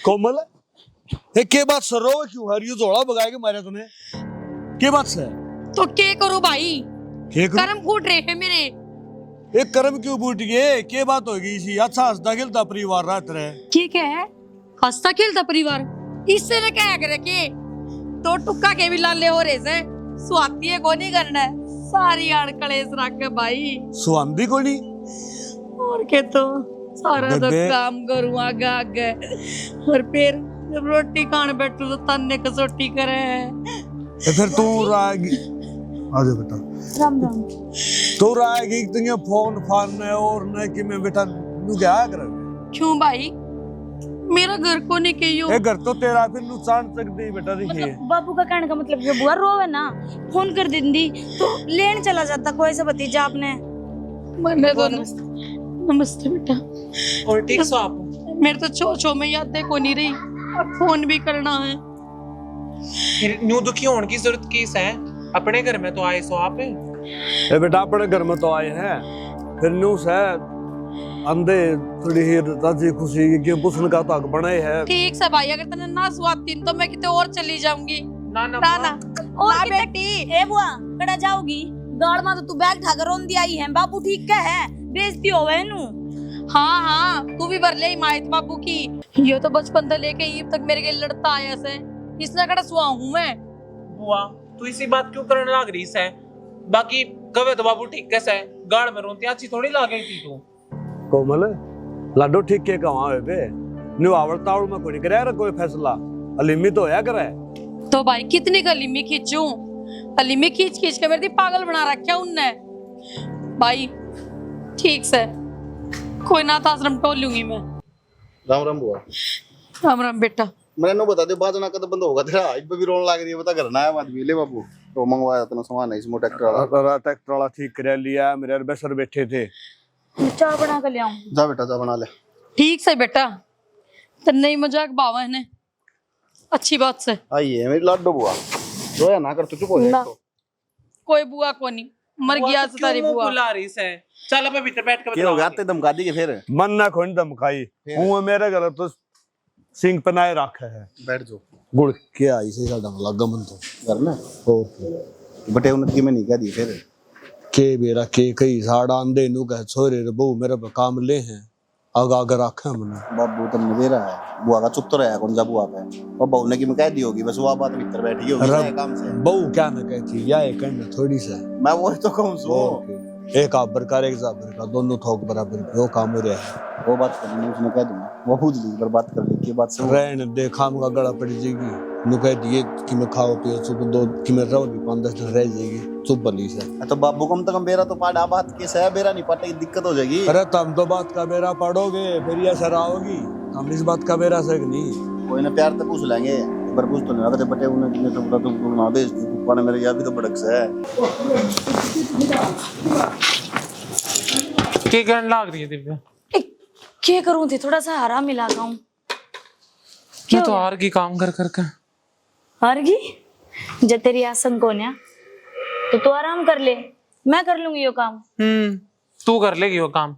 कोमल के बात सर रो क्यों हरियो जोड़ा बगाए के मारे तूने के बात से तो क्या करूं भाई, के कर्म फूट रहे हैं मेरे। एक कर्म क्यों बूट गए के बात होगी इसी अच्छा हंसता खेलता परिवार रात रहे ठीक है, हंसता खेलता परिवार इससे ने क्या करे के तो टुक्का के भी लाले हो रहे से स्वाति है को नहीं करना है सारी अड़कलेस रख के भाई सुहांदी को नहीं और के तो सारा तो काम करूँ आगे आगे और फिर जब रोटी खाने बैठू तो तन्ने कसोटी करे तो फिर तू रागी आजा बेटा राम राम तू रागी तुझे फोन फान है और न कि मैं बेटा तू क्या कर क्यों भाई मेरा घर को नहीं कहियो ए घर तो तेरा फिर नुकसान सकती बेटा देखिए मतलब बाबू का कहने का मतलब ये बुआ रोवे ना फोन कर देंदी तो लेने चला जाता कोई सा भतीजा आपने। मैंने तो नमस्ते बेटा और ठीक सो आप मेरे तो छो में यादें को नहीं रही अब फोन भी करना है फिर न्यू दुखी होने की जरूरत किस है अपने घर में तो आए सो आप ए बेटा अपने घर में तो आए हैं फिर न्यूज है अंधे थोड़ी ही राजी खुशी की पुष्ण का तो बनाए है ठीक से भाई अगर तने ना स्वाती तो मैं किते और चली जाऊंगी ना ना ना और ना कितने- बेटी ए बुआ कड़ा जाओगी गाड़ में तो तू बैग ठाकर रोंदी आई है बाबू ठीक का है बेइज्जती होवे नु। हाँ हाँ तू भी भर ले माहित बाबू की ये तो बचपन से लेके अब तक मेरे के लड़ता आया से इसने कड़ा सुहा हूँ मैं बुआ तू इसी बात क्यों करने लग रही है बाकी कवे तो बाबू ठीक कैसे है गाड़ में रोती अच्छी थोड़ी ला गई थी तू कोमल लाडो ठीक के कहां है बे न्यू आवड़तावड़ में कोई करे कोई फैसला अलिमी तो होया करे तो भाई कितनी गलीमी खींचूं गलीमी खींच खींच के मेरी पागल बना रखा उनने भाई ठीक से कोई ना था आश्रम टोल लूंगी मैं। राम राम बुआ राम राम बेटा मैंने नो बता दे बाजना कद बंद होगा तेरा आज भी रोने लग रही है बता करना है बात भी ले बाबू तो मंगवाया तना सामान है इसमें ट्रैक्टर वाला ट्रैक्टर वाला ठीक कर लिया मेरे बेसर बैठे थे चाय बना कर ले आऊं। जा बेटा जा बना ले ठीक से बेटा तो नहीं मजाक बावा है ने अच्छी बात से आइए मेरी लाडो बुआ रोया ना कर तू चुप हो जा तो कोई बुआ को नहीं मर गया से तारी बुआ बुला रही है चल अब भीतर बैठ के क्या हो गया ते धमका दी के फिर मन ना खोन धमकाई हूं मेरे घर तो सिंह पनाए रखा है बैठ जाओ गुड़ क्या इसे साडा लगा मन तो करना और बटे उन्हें की मैं नहीं कह दी फिर के बेरा के कई साड़ा अंधे नु कह छोरे रे बहु मेरे पे काम ले हैं आगा आगा रखा मन बाबू तुमने दे रहा है बुआ का चुप तो रहा कौन जा बुआ पे और बहू ने की मैं कह दी होगी बस वो बात भीतर बैठी होगी ना काम से बहु क्या ना कहती या एक करना थोड़ी सा मैं वही तो कहूं सो एक आप बरकार एक जाबर का दोनों थोक बराबर वो काम हो रहा है वो बात करनी उसने कह दूंगा वो पूछ ली पर बात कर ली की बात से रहने दे खाम का गड़ा पड़ जाएगी नु कह दिए कि मैं खाओ पियो सुबह दो कि मैं रहो भी 5-10 दिन रह जाएगी चुप बली से तो बाबू कम तो कम बेरा तो पाड़ा बात कैसे है बेरा नहीं पाटे की दिक्कत हो जाएगी अरे तुम तो बात का बेरा पढ़ोगे फिर ये सर आओगी हम इस बात का बेरा से नहीं कोई ना प्यार तो पूछ लेंगे पर पूछ तो नहीं अगर बटे उन्हें तो बता तुम ना भेज दी पाने मेरे या भी तो बड़क से है क्या करने लग रही है दिव्या क्या करूं थी थोड़ा सा हरा मिला का हूं मैं तो हार की काम कर करके हारगी जब तेरी आसन को न्या तो आराम कर ले मैं कर लूंगी ये काम। तू कर लेगी वो काम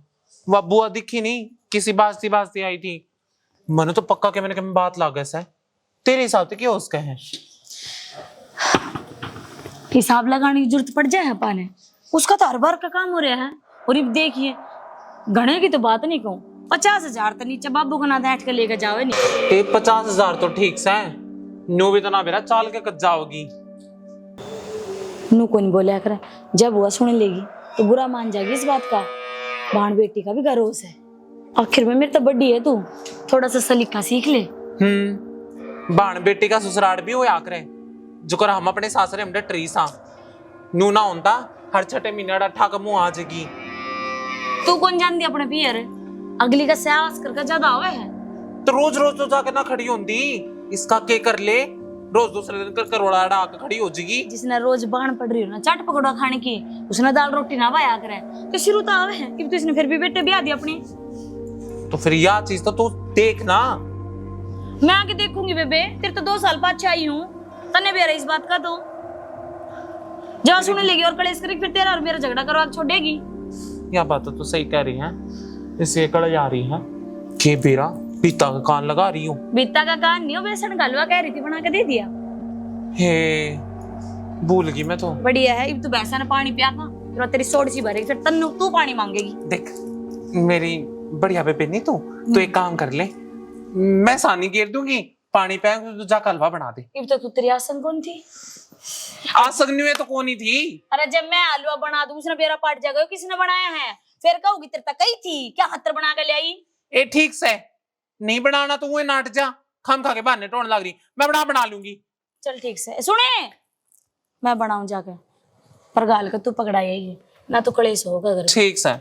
वह बुआ दिखी नहीं किसी बास्ती बास्ती आई थी मैंने तो पक्का के मैंने कभी बात ला गया तेरे हिसाब से क्या उसका है हिसाब लगाने की जरूरत पड़ जाए पाने उसका तो हर बार का काम हो रहा है और अब देखिए घने की तो बात नहीं कहूँ 50,000 तो नीचे बाबू का ना बैठ के लेकर जाओ नहीं 50,000 तो ठीक से न्यू भी तो ना मेरा चाल के कच जाओगी नू को नहीं बोलिया कर जब हुआ सुन लेगी तो बुरा मान जाएगी इस बात का बाण बेटी का भी गरोस है आखिर में मेरी तो बड्डी है तू थोड़ा सा सलीका सीख ले। बाण बेटी का ससुराल भी होया करे जो कर हम अपने सासरे हमने ट्री सा नू ना होता हर छठे महीने अठा का मुंह आ जाएगी तू कौन जानती अपने पियर अगली का सहवास करके ज्यादा आवे है तो रोज रोज तो जाकर ना खड़ी होती इसका के कर ले रोज दूसरे दिन कर करोड़ा अड़ा के खड़ी हो जाएगी जिसने रोज बाण पड़ रही हो ना चाट पकौड़ा खाने की उसने दाल रोटी ना भाया करे तो शुरू तो आवे है कि तो इसने फिर भी बेटे ब्याह दी अपनी तो फिर यह चीज तो तू देख ना मैं आके देखूंगी बेबे तेरे तो 2 साल पाछे आई हूँ तने भी इस बात का तो जब सुनने लगी और कलेश करेगी फिर तेरा और मेरा झगड़ा करवा छोड़ेगी। यह बात तो तू सही कह रही है इसे कड़ जा रही है कि बेरा पीता का कान लगा रही हूँ। बीता का कान नहीं हो, बेसन का हलवा कह रही थी, बना के दे दिया। हे भूल गई मैं तो। बढ़िया है, अब तू बेसन पानी पिया था, फिर तेरी सोड सी भरेगी, फिर तन्नू तू पानी मांगेगी। देख मेरी बढ़िया बेबे नहीं तू एक काम कर ले, मैं सानी घेर दूंगी, पानी पे तू जाकर हलवा बना दे। अब तो तू तेरी आसन कौन थी? आसन में तो कौन ही थी। अरे जब मैं हलवा बना दूं उसने बेरा पाट जाएगा, किसने बनाया है? फिर कहूगी तेरे तक ही थी क्या, हत्तर बना के ले आई। ए ठीक से नहीं बनाना तो वो नाट जा, खम खा के बहाने ढूंढ लग रही, मैं बना लूंगी। चल ठीक से सुने, मैं बनाऊं जाके, पर गाल का तू पकड़ा यही ना, तो कलेश होगा घर। ठीक से।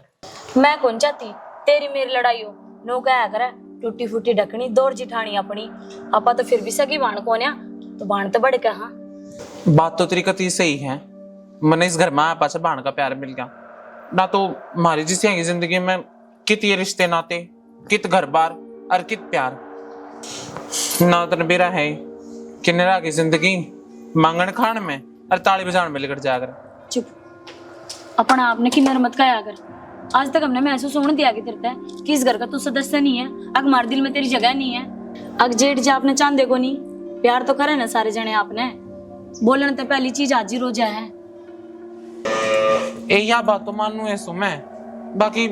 मैं कौन चाहती तेरी मेरी लड़ाई हो, नो क्या करे टूटी फूटी ढकनी दौड़ जिठानी अपनी, आपा तो फिर भी सगी बाण को न्या, तो बाण तो बढ़ के। हाँ बात तो तेरी कती सही है, मैंने इस घर में आया पाछा बाण का प्यार मिल गया ना, तो हमारी जिस जिंदगी में कित ये रिश्ते नाते, कित घर बार और कित प्यार ना, तो बेरा है कि निरा की जिंदगी मांगन खान में और ताली बजाने में लिकट जाकर। चुप, अपना आपने की मत खाया कर। आज तक हमने महसूस होने दिया कि तेरे कि इस घर का तू सदस्य नहीं है, अग हमारे दिल में तेरी जगह नहीं है। अग जेठ जी आपने चांद देखो नहीं, प्यार तो करे ना सारे जने आपने, बोलने तो पहली चीज आज ही रोजा है। यह बात तो मानू है सुमै, बाकी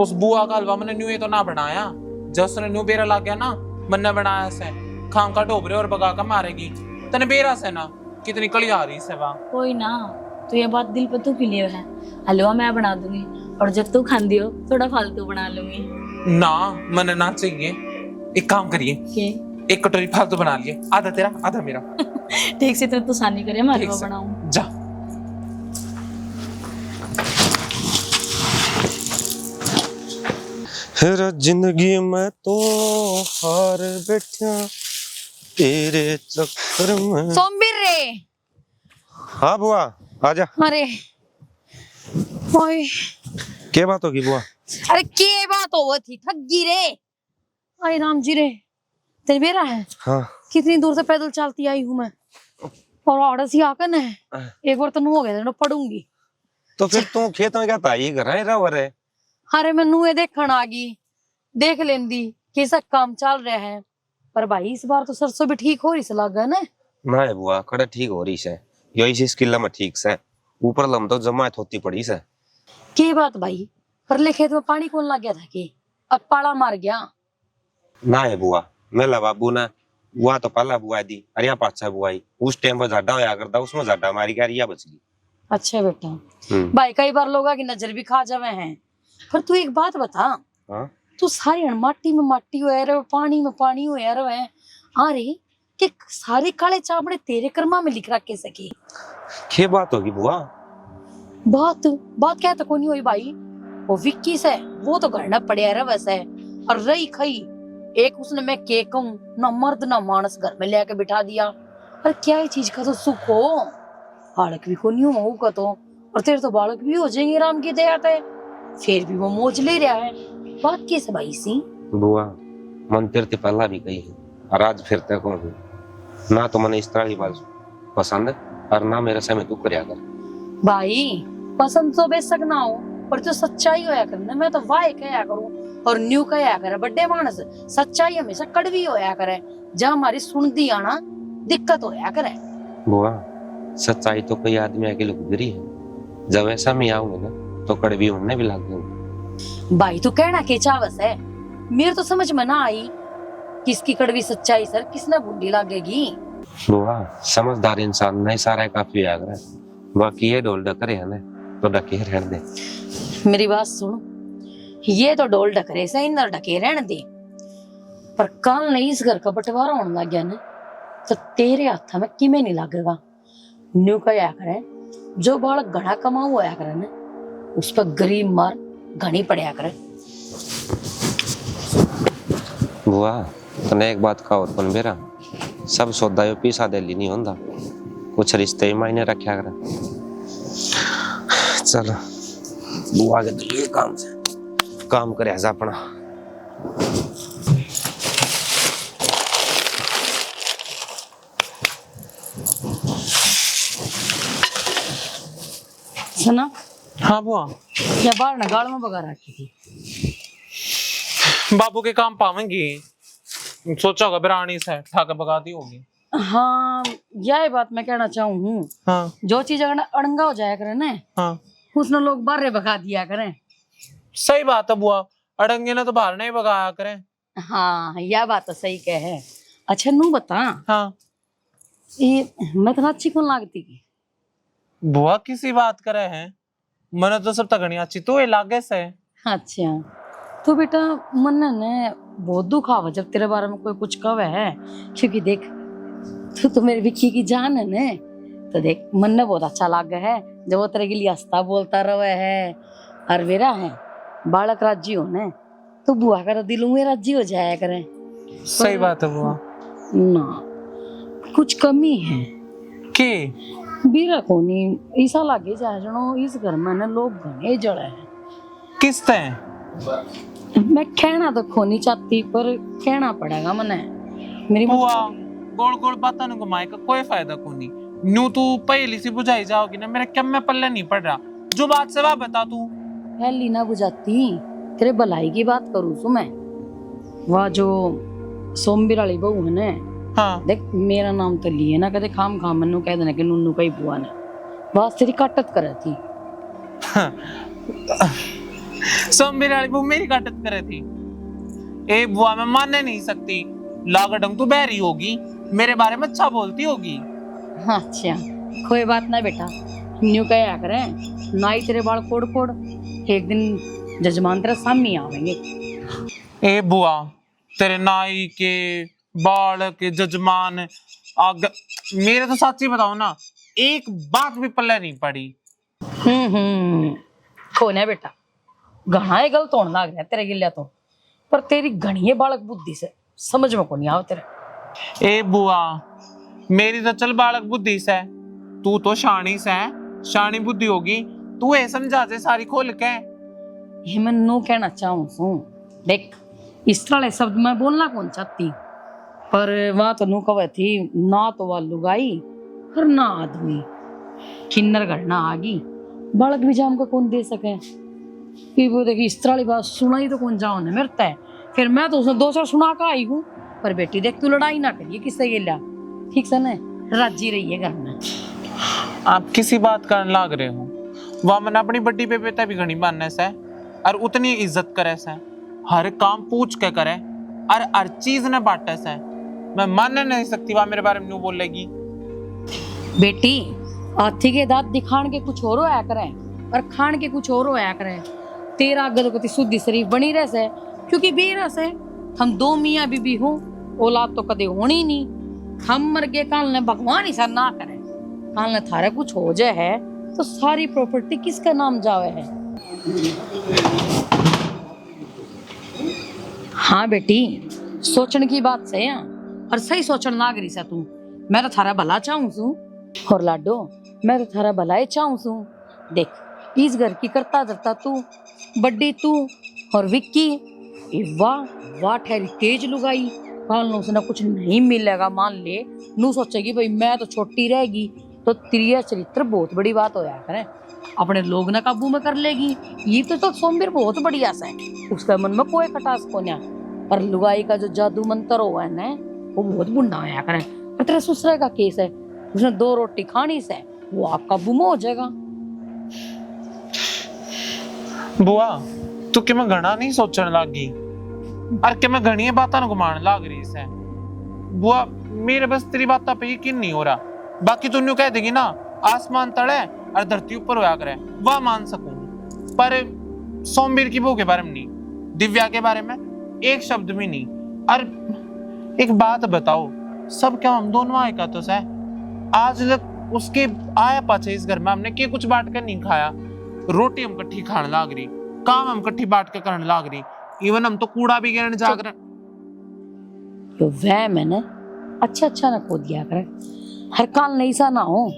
उस बुआ का हलवा मैंने न्यू ये तो ना बनाया, जब उसने न्यू बेरा ला गया ना, मैंने बनाया से खाम का डोबरे और बगा का मारेगी तने बेरा से ना, कितनी कड़ी आ रही से वहां। कोई ना, तो ये बात दिल पे तू क्यों लिए है, हलवा मैं बना दूंगी, और जब तू खांदी हो थोड़ा फालतू बना लूंगी ना। मैंने ना चाहिए, एक काम करिए, एक कटोरी फालतू बना लिए, आधा तेरा आधा मेरा। ठीक से तू सानी करे, मैं हलवा बनाऊं। जा हर जिंदगी में तो हार बैठा तेरे चक्कर में। सोमबीर रे। हाँ बुआ आजा। अरे ओए, क्या बात होगी बुआ? अरे के बात हो थी, ठगी रे। अरे राम जी रे, तेरे बेरा है? हाँ। कितनी दूर से पैदल चलती आई हूँ मैं, और ऑर्डर सी आकर न एक बार तो हो गया तो पढ़ूंगी। तो फिर तू खेत में क्या ताई घर है रहा रे? अरे मैनू ये देखण आ गई, देख लेंदी कैसा काम चल रहा है, पर भाई इस बार तो सरसों भी ठीक हो रही से लगा ना। ना बुआ कड़े ठीक हो रही से, यही से स्किल में ठीक से, ऊपर लम तो जमात होती पड़ी से। के बात भाई, परले खेत में पानी कौन लग गया था कि अब पाला मार गया? ना है बुआ, मेला बाबू ना बुआ तो पहला बुआ दी, अरिया पाछा बुआई, उस टाइम पर जाडा होया करता, उसमें जाडा मारी के अरिया बच गई। अच्छा बेटा, भाई कई बार लोग की नजर भी खा जावे हैं, पर तू एक बात बता। हाँ? तू सारी माटी में माटी हुआ रहे, पानी में पानी हुआ रहे, अरे कि सारे काले चावड़े तेरे कर्मा में लिख रखे सके। क्या बात होगी बुआ? बात क्या तो कोई नहीं हुई भाई, वो विक्की से वो तो घर न पड़े रहे वैसे, और रही खई एक उसने मैं के कहूं ना मर्द ना मानस घर में लेके बिठा दिया। और क्या ये चीज का तो सुख हो, बालक भी को नहीं होगा तो, और तेरे तो बालक भी हो जाएंगे राम की दया से, फिर भी वो मौज ले रहा है। बात कैसे भाई सी? बुआ मन तेरे ते पहला भी कही है, और आज फिर तक कहूं ना, तो मैंने इस तरह की बात पसंद है और ना मेरे से में तू करया कर। भाई पसंद तो बेशक ना हो, पर जो सच्चाई होया करना, मैं तो वाह कहा करूं और न्यू कहा करे, बड़े मानस सच्चाई हमेशा कड़वी होया करे, जब हमारी सुनती आना दिक्कत होया करे। बुआ सच्चाई तो कोई आदमी आके लुकदरी है, जब ऐसा में आऊंगे ना तो कड़वी होने भी लग जाऊंगी। भाई तू कहना के चावस है, मेरे तो समझ में ना आई किसकी कड़वी सच्चाई सर, किसने बुद्धि लागेगी। बुआ समझदार इंसान नहीं सारा काफी याद है, बाकी ये डोल डकरे है ना तो डके रहने दे। मेरी बात सुन, ये तो डोल डकरे से इंदर डके रहने दे, पर कल नहीं इस घर का बंटवारा होने लग गया ना, तो तेरे हाथ में किमें नहीं लगेगा। न्यू कहा करे, जो बालक घना कमा हुआ करे ना, उस पर गरीब मार घनी पड़या करे। बुआ तने एक बात का और पन बेरा, सब सौदा यो पीसा दे नहीं होंदा, कुछ रिश्ते ही मायने रखा करे। चल बुआ के दिल काम से काम करे ऐसा अपना। सुना? हाँ बुआ। या बार ना गाल में बगा रखी थी। बाबू के काम पावेंगी, सोचा होगा बिरानी से ठाकर भगाती होगी। हाँ, यह बात मैं कहना चाहूँ हूँ। हाँ जो चीज अगर अड़ंगा हो जाया करे ना, हाँ उसने लोग बाहर भगा दिया करें। सही बात है बुआ, अड़ंगे ना तो बाहर नहीं भगाया करें। हाँ, यह बात तो सही कह है। अच्छा नू बता, हाँ ये मैं तो अच्छी कौन लागती की? बुआ किसी बात करे हैं, मैंने तो सब तगड़ी अच्छी तो ये लागे से। अच्छा तो बेटा, मन ने बहुत दुख आवा जब तेरे बारे में कोई कुछ कहे है, क्योंकि देख तू तो मेरे विक्की की जान है ने, तो देख मन ने बहुत अच्छा लागे है जब वो तेरे के लिए हंसता बोलता रहे है। और वेरा है बालक राज्य होने तो बुआ का दिल में राज्य हो जाया करे। सही बात है बुआ। ना कुछ कमी है के बीरा कोनी, ऐसा लागे जाए जनो इस घर में ना लोग घने जड़े हैं। किस ते मैं कहना तो खोनी चाहती पर कहना पड़ेगा मने। मेरी बुआ गोल गोल बातों ने घुमाए का कोई फायदा को नहीं। न्यू तू पहली सी बुझाई जाओगी ना, मेरे कम में पल्ले नहीं पड़ रहा। जो बात से वह बता तू। पहली ना बुझाती, तेरे भलाई की बात करूँ सु मैं। वह जो सोमबीर वाली बहू है ने, हाँ देख मेरा नाम तो लिए ना कदे खाम खाम मनु कह देना कि नुन्नू कई बुआ ने बस तेरी काटत करे थी। सोमबीर वाली बहू मेरी काटत करे थी? ए बुआ मैं मानने नहीं सकती, लागडंग तू बहरी होगी, मेरे बारे में अच्छा बोलती होगी। हाँ, अच्छा कोई बात ना बेटा, न्यू कह करे ना ही तेरे बाल कोड़ कोड़, एक दिन जजमान तेरा सामने आवेंगे। ए बुआ तेरे नाई के बाल के जजमान आग, मेरे तो सच्ची बताओ ना, एक बात भी पल्ले नहीं पड़ी। खोने बेटा, घना ही गलत होने लग रहा है तेरे गिलिया तो, पर तेरी घनी बालक बुद्धि से समझ में को नहीं आव तेरे। ए बुआ मेरी तो चल बालक बुद्धि से, तू तो शानी से शानी बुद्धि होगी, तू ये समझा दे सारी खोल के। ये मैं नो कहना चाहूँ सू, देख इस तरह शब्द मैं बोलना कौन चाहती, पर वहां तो नू कवे थी ना तो वह लुगाई और ना आदमी, किन्नर घटना आगी बालक भी जाम का कौन दे सके। फिर वो देखी इस तरह बात सुनाई तो कौन जाओ ने मरता है, फिर मैं तो उसने दो चार सुना कर आई हूँ। पर बेटी देख तू लड़ाई ना करिए किससे गिला, ठीक से न राजी रही है घर में। आप किसी बात करने लाग रहे हो, वह मैंने अपनी बड्डी पे बेटा भी घनी मानने से और उतनी इज्जत करे से, हर काम पूछ के करे और हर चीज ने बांटे से, मैं मान नहीं सकती वह मेरे बारे में न्यू बोलेगी। बेटी हाथी के दांत दिखान के कुछ और होया करे और खान के कुछ और होया करे। तेरा अगर तो शुद्धि शरीफ बनी रह से, क्योंकि बेरा से हम दो मियाँ बीबी हूँ, औलाद तो कदे होनी नहीं। हम मर गए काल ने भगवान ही सर ना करे, काल ने थारे कुछ हो जाए है तो सारी प्रॉपर्टी किसका नाम जावे है। हाँ बेटी, सोचने की बात सही है और सही सोचन लाग रही सा तू। मैं तो थारा भला चाहूँ सू और लाडो, मैं तो थारा भलाई चाहूँ सू। देख इस घर की करता धरता तू, बड्डी तू और विक्की, वाह वाह ठहरी तेज लुगाई। काल नू उसने कुछ नहीं मिलेगा मान ले, नू सोचेगी भाई मैं तो छोटी रहेगी तो तेरा चरित्र बहुत बड़ी बात होया करे, अपने लोग ने काबू में कर लेगी। ये तो सोमबीर बहुत बढ़िया सा है, उसके मन में कोई खटास को नहीं। पर लुगाई का जो जादू मंत्र हुआ है ना, वो बहुत बुढ़ा होया करे। पर तेरे ससुरे का केस है, उसने 2 रोटी खानी से वो आप काबू में हो जाएगा। बुआ तू कि मैं घना नहीं सोचने लागी और कि मैं घनी बातों ने घुमाने लाग रही से। बुआ मेरे बस तेरी बात पे यकीन नहीं हो रहा, बाकी तू न्यू कह देगी ना आसमान तड़े और धरती ऊपर होया करे, वह मान सकूं, पर सोमबीर की बहू के बारे में नहीं, दिव्या के बारे में एक शब्द भी नहीं। और एक बात बताओ, सब क्या हम दोनों आए का तो सह, आज तक उसके आया पाछे इस घर में हमने के कुछ बांट कर नहीं खाया। रोटी हम कट्ठी खाने लाग रही, काम हम कट्ठी बांट के करने लाग रही, इवन हम तो कूड़ा भी गिरने जाग रहे। तो वह मैंने अच्छा ना खो दिया करे, हर काल नहीं सा ना हो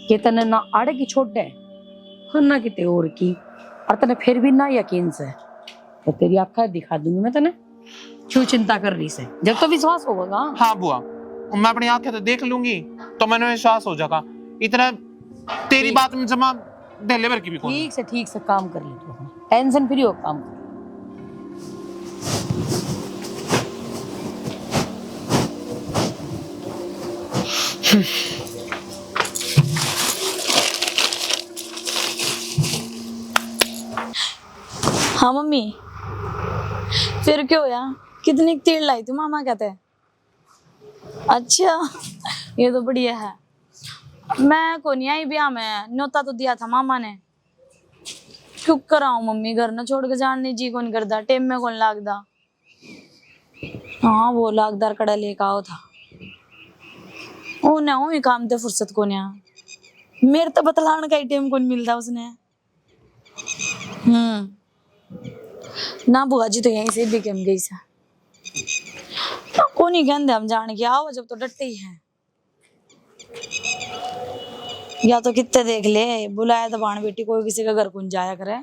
कि तने ना आड़े की छोड़ दे और ना किते और की, और तने फिर भी ना यकीन से तो तेरी आंखें दिखा दूंगी मैं तने। क्यों चिंता कर रही से, जब तो विश्वास होगा। हाँ बुआ मैं अपनी आंखें तो देख लूंगी तो मैंने विश्वास हो जाएगा, इतना तेरी बात में जमा ढेले भर की भी ठीक से काम कर ले, टेंशन फ्री हो काम कर। हाँ मम्मी, फिर क्यों होया? कितनी तेल लाई तू? मामा कहते हैं। अच्छा, ये तो बढ़िया है। मैं को नहीं आई ब्याह में, न्योता तो दिया था मामा ने। क्यों कराऊं मम्मी, घर न छोड़ के जाने जी कौन करदा, टेम में कौन लागदा। हाँ वो लागदार कड़ा लेके आओ था। ओ ना हो काम ते फुर्सत को नहीं, मेरे तो बतलाने का ही टेम कौन मिलता उसने। ना बुआ जी तो यहीं से भी कम गई सा। को नहीं कहते हम जान के आओ, जब तो डटे ही हैं। या तो कितने देख ले, बुलाया तो बाण बेटी कोई किसी का घर कौन जाया करे।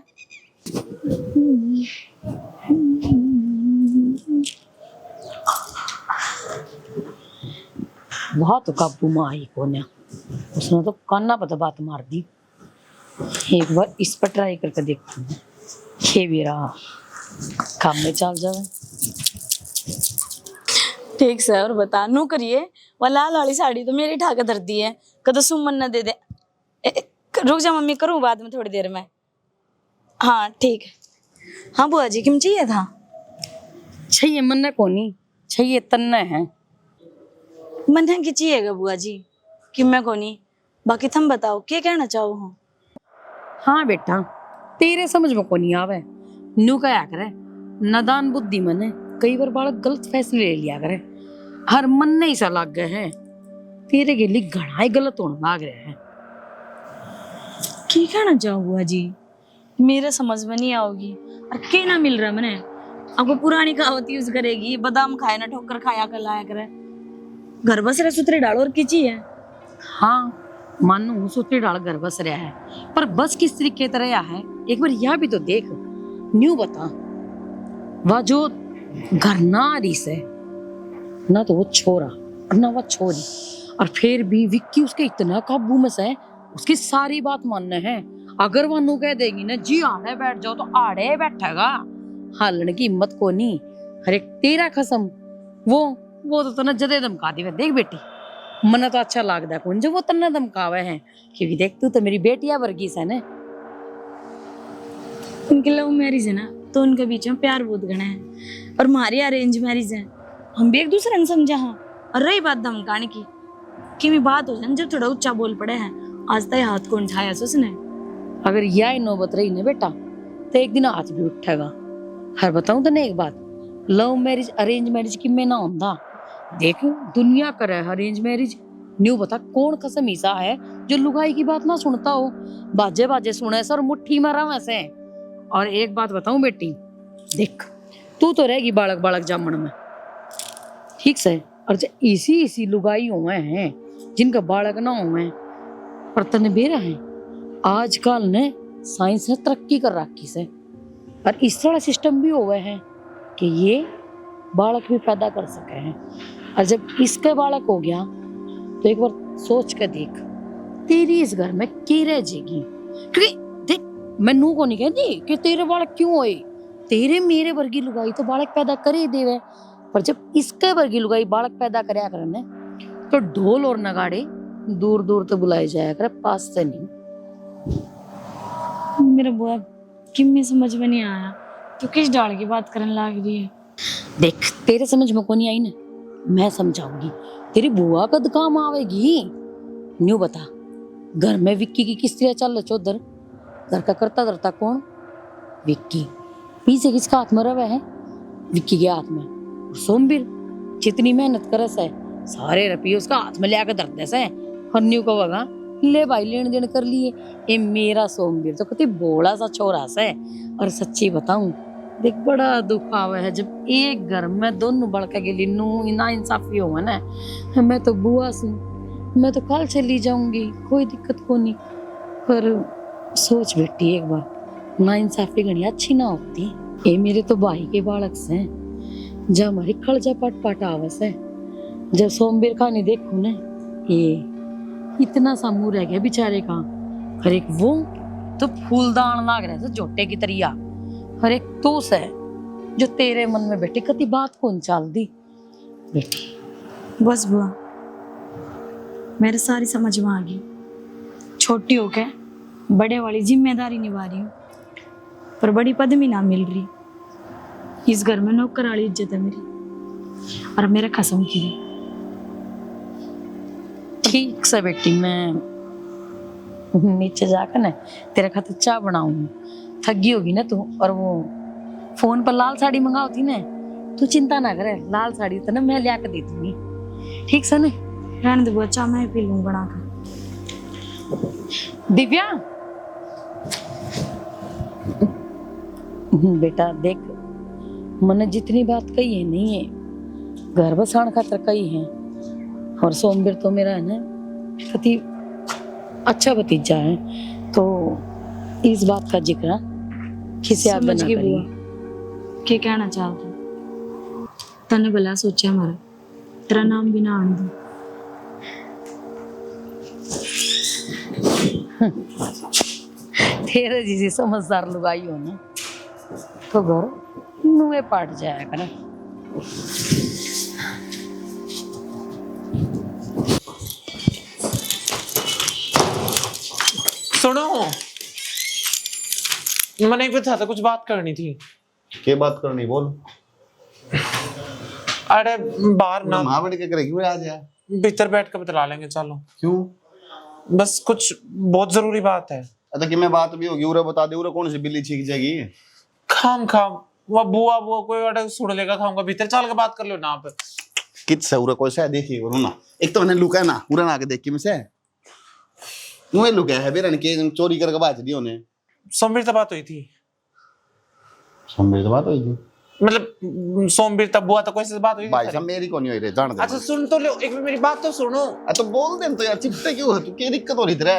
वहाँ तो काबू में आई कोन्या, उसने तो कान्ना पता बात मार दी। एक बार इस पर ट्राई करके देखती हूँ, ये भी रहा काम में चल जाए। ठीक से और बता नू करिए। वो लाल वाली साड़ी तो मेरी ठाकर धर दी है, कदो सुमन न दे दे। रुक जा मम्मी, करूँ बाद में थोड़ी देर में। हाँ ठीक है। हाँ बुआ जी, किम चाहिए था? चाहिए मन कोनी, चाहिए तन्ने है। मन की चाहिएगा बुआ जी, कि मैं कोनी। बाकी तुम बताओ क्या कहना चाहो हो? हाँ बेटा, तेरे समझ में कोनी आवे। नू क्या करे, नादान बुद्धि मन है, कई बार बालक गलत फैसले ले लिया करे। हर मन नहीं सा लाग गए हैं, तेरे के लिए घना ही गलत होने लाग रहे हैं। क्या कहना चाहो बुआ जी? मेरे समझ में नहीं आओगी। और क्या ना मिल रहा मैंने? आपको पुरानी कहावत यूज करेगी, बादाम खाए ना ठोकर खाया कर लाया करे। घर बस रहे सुतरे डालो और किची है। हाँ मानो सुतरी डाल घर बस रहा है, पर बस किस तरीके तरह है एक बार यह भी तो देख। न्यू बता, वह जो घर ना आ रही से ना तो वो छोरा और ना वह छोरी, और फिर भी विक्की उसके इतना काबू में से उसकी सारी बात मानना है। अगर वह नू कह देगी ना जी आड़े बैठ जाओ तो आड़े बैठेगा, हालने की हिम्मत को नहीं। हर एक तेरा कसम वो तो तना जदे धमका दी। देख बेटी, मन तो अच्छा लगता है कौन जो वो तना धमकावे है, क्योंकि देख तू तो मेरी बेटिया वर्गी से ना। उनकी लव मैरिज है ना, तो उनके बीच में प्यार बहुत घना है, और हमारी अरेंज मैरिज है। हम भी एक दूसरे ने समझा। हाँ, और रही बात धमकाने की, कि भी बात हो जाए जब थोड़ा ऊंचा बोल पड़े हैं। आज तक हाथ कौन उठाया उसने? अगर यह नौबत रही ना बेटा, तो एक दिन हाथ भी उठेगा। हर बताऊं तने एक बात, लव मैरिज अरेंज मैरिज की मैं ना होंदा। देख दुनिया करे अरेंज मैरिज, न्यू बता कौन कसम ईसा है जो लुगाई की बात ना सुनता हो, बाजे बाजे सुने सर मुट्ठी मारा वैसे। और एक बात बताऊं बेटी, देख तू तो रहेगी बालक बालक जामन में, ठीक से, और जो इसी लुगाई हुए हैं जिनका बालक ना हुए, पर तने बेरा है आजकल ने साइंस ने तरक्की कर रखी से, और इस तरह सिस्टम भी हुए हैं कि ये बालक भी पैदा कर सके हैं। और जब इसका बालक हो गया तो एक बार सोच के देख, तेरी इस घर में की रह जाएगी। क्योंकि देख मैं नू को नहीं कहती कि तेरे बालक क्यों होए, तेरे मेरे वर्गी लुगाई तो बालक पैदा कर ही देवे, पर जब इसके वर्गी लुगाई बालक पैदा करया करने तो ढोल और नगाड़े दूर दूर तो बुलाए जाया करे, पास से नहीं। मेरा बुआ कि में समझ में नहीं आया, तो किस डाल की बात करने लग रही है? देख तेरे समझ में को नहीं आई ना, मैं समझाऊंगी, तेरी बुआ कद काम आवेगी। न्यू बता, घर में विक्की की किस तरह चल चौधर, घर का करता धरता कौन? विक्की। पीछे किसका हाथ में रवे है? विक्की के हाथ में। और सोमवीर जितनी मेहनत करे से सारे रुपये उसका हाथ में लेकर धरते से, और न्यू को वगा ले भाई लेन देन कर लिए। ये मेरा सोमवीर तो कति बोला सा छोरा से। और सच्ची बताऊं देख, बड़ा दुख आवे है जब एक घर में दोनों बड़का के लिए ना इंसाफी हो ना। मैं तो बुआ से, मैं तो कल चली जाऊंगी, कोई दिक्कत को नहीं, पर सोच बेटी एक बार, ना इंसाफी घनी अच्छी ना होती। ये मेरे तो भाई के बालक से, जब हमारी खलजा पट आवस है, जब सोमवीर का नहीं देखू ना, ये इतना सा मुंह रह गया बेचारे का। हर एक वो तो फूलदान लाग रहा है जोटे की तरिया, हर एक तो से जो तेरे मन में बेटी कति बात कौन चाल दी बेटी। बस बुआ मेरे सारी समझ में आ गई। छोटी होके बड़े वाली जिम्मेदारी निभा रही हूँ, पर बड़ी पदवी ना मिल रही। इस घर में नौकर वाली इज्जत है मेरी, और मेरे कसम की भी। ठीक से बेटी, मैं नीचे जाकर ना तेरे खातिर चाय बनाऊंगी। थकी होगी ना तू, और वो फोन पर लाल साड़ी मंगाओ थी ना, तू चिंता ना करे, लाल साड़ी तो ना मैं लिया के दे दूंगी, ठीक से ना। रहने दे बुआ, चाय मैं पी लूँ बनाकर। दिव्या बेटा देख, मैंने जितनी बात कही है नहीं है, घर बसाण खातर कही है। और सोमवीर तो मेरा है ना अति अच्छा भतीजा है, तो इस बात का जिक्र किसी आप समझ बना गई करिए। बुआ, क्या कहना चाहता? तने भला सोचा हमारा, तेरा नाम भी ना आन दूं। तेरे जैसी समझदार लुगाई हो ना तो घर नुए पाट जाएगा ना। सुनो, मैंने एक था कुछ बात करनी थी। क्या बात करनी, बोल। अरे बाहर ना माँ बैठ के करेगी आज यार। भीतर बैठ कर बतला लेंगे, चलो। क्यों? बस कुछ बहुत जरूरी बात है। अच्छा कि मैं बात भी होगी, उरे बता दे, उरे कौन सी बिल्ली छींक जाएगी? खाम खाम वो बुआ कोई ऑर्डर सुन लेगा, खाऊंगा। भीतर चल के बात कर लो ना आप। कित से उरे कोई से देखिए करो ना। एक तो मैंने लुका है ना, उरे ना के देख के मुझसे मुझे लुका है बेरन के चोरी करके बात दी उन्हें। सोमवीर तक बात हुई थी, समझ तो बात हुई थी, मतलब सोमवीर तक बुआ तक कोई से बात हुई थी भाई सारी? साहब मेरी को नहीं हुई रे, जान दे। अच्छा सुन तो लो, एक मिनट मेरी बात तो सुनो। तो बोल दे तो यार, चिपटे क्यों है तू? क्या दिक्कत हो रही तेरे?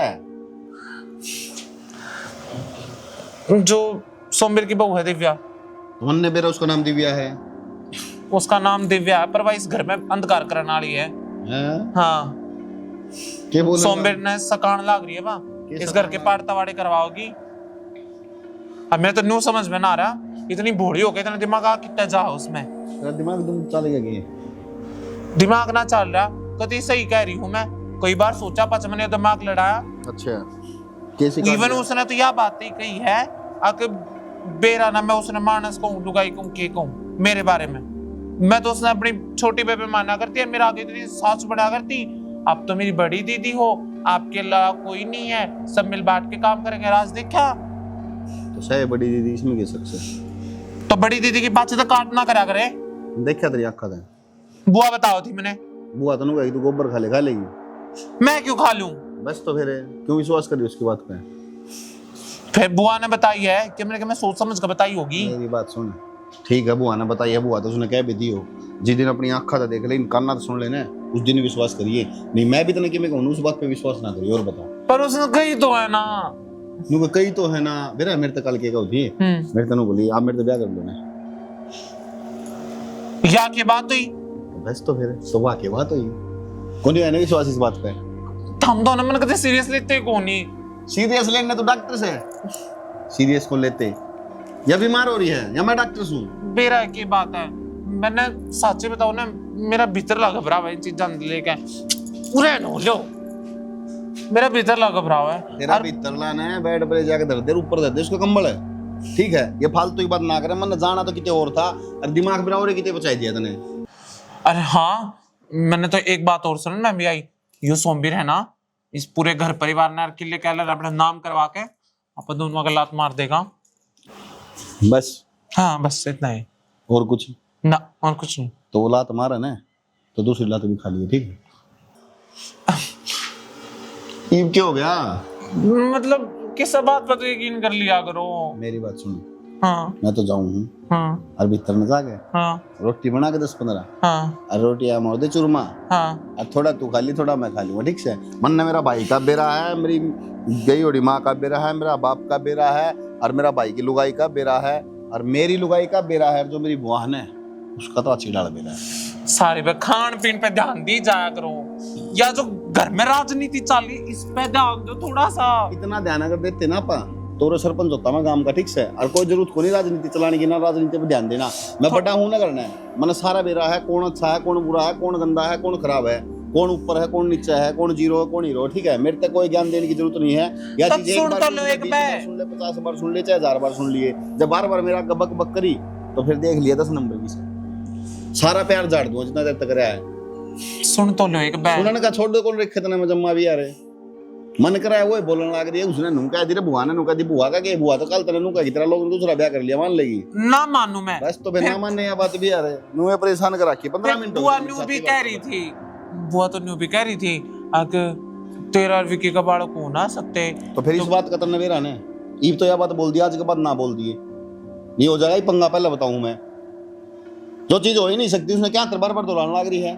जो सोमवीर की बहू है दिव्या, तुमने बेरा उसका नाम दिव्या है? उसका नाम दिव्या है, पर वह इस घर में अंधकार करने वाली है। हैं? हाँ, क्या बोल? सोमवीर ने सकान लाग रही है वहाँ, इस घर के पाड़ तवाड़े करवाओगी। अब मेरे तो न्यू समझ में ना आ रहा, इतनी बूढ़ी हो गई, इतना दिमाग आ कितना जा उसमें। तेरा दिमाग एकदम चलेगा कि दिमाग ना चल रहा, कभी सही कह रही हूँ मैं। कई बार सोचा, पच मैंने दिमाग लड़ाया। अच्छा कैसे? इवन उसने तो यह बात ही कही है आके बेरा ना मैं उसने मानस कहूँ, लुगाई कहूँ, के कहूँ मेरे बारे में। मैं तो उसने अपनी छोटी बेबे माना करती है, मेरा आगे इतनी सास बढ़ा करती। अब तो मेरी बड़ी दीदी हो, आपके अलावा कोई नहीं है, सब मिल बांट के काम करेंगे। राज देखा तो सही बड़ी दीदी इसमें क्या सक्सेस? तो बड़ी दीदी की बात से काट ना करा करे। देखा तेरी आँखा था? बुआ बताओ थी मैंने। बुआ तो नहीं तू गोबर खा लेगी। मैं क्यों खा लूं? बस तो फिर क्यों विश्वास करी उसकी बात पे? फिर बुआ ने बताई है कि मैं सोच समझ कर बताई होगी। मेरी बात सुन, ठीक है बुआ ने बताई है, बुआ तो उसने कह भी दी हो। जिस दिन अपनी आँखा था देख ले, काना तो सुन लेना, उस दिन विश्वास करिए। नहीं मैं भी तो नहीं कि मैं कहूँ उस बात पे विश्वास ना करिए। और बताओ। पर उसने कही तो है ना। नुका कई तो है ना बेरा, मेरे तो कल के होती है, मेरे तो बोली आप मेरे तो ब्याह कर दो ना। या की बात हुई बस तो फिर सुबह की बात हुई, कौन है ना विश्वास इस बात पे? हम दोनों मन कभी सीरियस लेते कौन नहीं। सीरियस लेने तो डॉक्टर से सीरियस को लेते, या बीमार हो रही है या मैं डॉक्टर हूँ? बेरा की बात है, मैंने सच्ची बताऊं ना, मेरा भीतर लगा घबरा हुआ है इन चीज़ां लेके। पूरे नो लो, मेरा भीतर लगा घबरा हुआ है। तेरा भीतर लाना है, बेड पर जाकर धर दे, ऊपर धर दे उसका कंबल है, ठीक है? ये फालतू की बात ना करे, मन जाना तो किते और था, और दिमाग में और किते बचाई दिया तने। अरे हाँ, मैंने तो एक बात और सुन मैं भी आई, यो सोमवीर है ना, इस पूरे घर परिवार ने किले कहला अपना नाम करवा के अपन दोनों का लात मार देगा। बस हाँ बस इतना ही, और कुछ ना और कुछ नहीं। तो वो लात मारा ना, तो दूसरी लात भी खा लिए, ठीक है? ये क्या हो गया? मतलब किस बात पर तो यकीन कर लिया करो। मेरी बात सुन, हाँ मैं तो जाऊं हूँ, हाँ और भीतर में जाके हाँ रोटी बना के 10-15, हाँ और रोटी मोड़ दे चूरमा, हाँ और थोड़ा तू खा ली, थोड़ा मैं खा लूंगा, ठीक से? मन ने मेरा भाई का बेरा है, मेरी गई होड़ी माँ का बेरा है, मेरा बाप का बेरा है, और मेरा भाई की लुगाई का बेरा है, और मेरी लुगाई का बेरा है, जो मेरी बहन है उसका तो अच्छी डाल बेरा है। सारे पे खान पीन पे ध्यान दी जाया करो, या जो घर में राजनीति चाली इस पे ध्यान दो थोड़ा सा। इतना ध्यान अगर देते ना पा तो सरपंच होता मैं गांव का, ठीक से? और कोई जरूरत को नहीं राजनीति चलाने की, ना राजनीति पे ध्यान देना। मैं बड़ा हूं ना करना है, मैंने सारा बेरा है, कौन अच्छा है, कौन बुरा है, कौन गंदा है, कौन खराब है, कौन ऊपर है, कौन नीचे है, कौन जीरो है, कौन हीरो, ठीक है। मेरे तक कोई ज्ञान देने की जरूरत नहीं है। या तब चीज एक सुन बार तो लो एक 20 बार बार। सुन ले, 50 बार सुन ले, चाहे 1000 बार सुन लिए, जब बार बार मेरा बक बक करी तो फिर देख लिया 10 नंबर की से सारा प्यार झाड़ दूंगा जितना देर तक रहा है। सुन तो लो एक बार। उन्होंने कहा छोड़ दो, कौन रखे तना में जम्मा भी आ रहे मन कराया वो बोलने लग रही है। उसने नुम कह दी रे बुआ ने, नु कह दी बुआ का के बुआ तो कल तेरे नु कह की तरह लोग ने दूसरा ब्याह कर लिया, मान लेगी? ना मानू मैं। बस तो बिना मानने या बात भी आ रहे नुए परेशान कर रखी 15 मिनट। बुआ न्यू भी कह रही थी, बुआ तो न्यू भी कह रही थी अगर तेरा और विकी का बालक हो ना सकते तो फिर इस बात का तन्ने वेरा ने ईब तो यह बात बोल दी, आज के बाद ना बोल दिए नहीं हो जाएगा। ये पंगा पहले बताऊं मैं, जो चीज हो ही नहीं सकती उसने क्या बार बार दोहराने लग रही है।